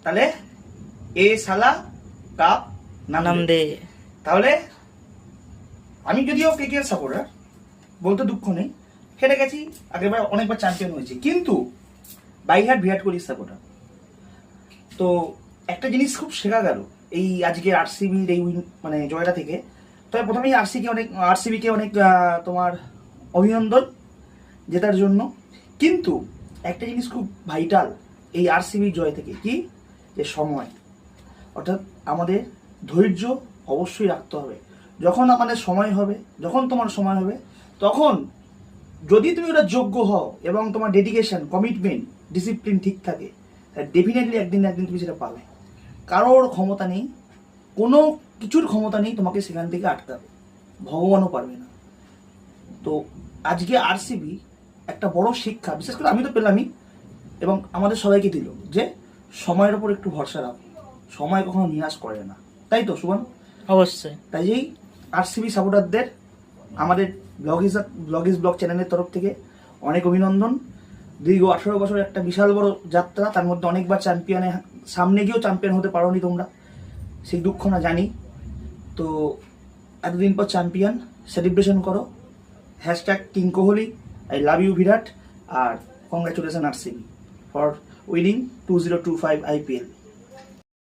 তাহলে এ সালা কাপ নাম দে। তাহলে আমি যদিও কেকেআর সাপোর্টার, বলতে দুঃখ নেই, হেরে গেছি, আগেরবার অনেকবার চ্যাম্পিয়ন হয়েছি, কিন্তু বাইহাট বিরাট কোহলির সাপোর্টার। তো একটা জিনিস খুব শেখা গেল এই আজকে আরসিবির এই মানে জয়টা থেকে। তবে প্রথমেই আরসিবিকে অনেক তোমার অভিনন্দন জেতার জন্য। কিন্তু একটা জিনিস খুব ভাইটাল এই আরসিবির জয় থেকে, কি যে সময়, অর্থাৎ আমাদের ধৈর্য অবশ্যই রাখতে হবে। যখন আমাদের সময় হবে, যখন তোমার সময় হবে, তখন যদি তুমি ওটা যোগ্য হও এবং তোমার ডেডিকেশন, কমিটমেন্ট, ডিসিপ্লিন ঠিক থাকে, ডেফিনেটলি একদিন না একদিন তুমি সেটা পাবে। কারোর ক্ষমতা নেই, কোনো কিছুর ক্ষমতা নেই তোমাকে সেখান থেকে আটকাবে, ভগবানও পারবে না। তো আজকে আরসিবি একটা বড় শিক্ষা, বিশেষ করে আমি তো পেলামই এবং আমাদের সবাইকে দিল, যে সময়ের ওপর একটু ভরসা রাখো, সময় কখনো নিরাশ করে না। তাই তো সুমন? অবশ্যই। তাই এই আরসিবি সাপোর্টারদের আমাদের ব্লগ চ্যানেলের তরফ থেকে অনেক অভিনন্দন। দীর্ঘ 18 বছর একটা বিশাল বড় যাত্রা, তার মধ্যে অনেকবার চ্যাম্পিয়নের সামনে গিয়েও চ্যাম্পিয়ন হতে পারোনি তোমরা, সেই দুঃখ না জানি। তো এতদিন পর চ্যাম্পিয়ন, সেলিব্রেশন করো, #king Kohli, I love you Virat, আর congratulation RCB for winning 2025 IPL।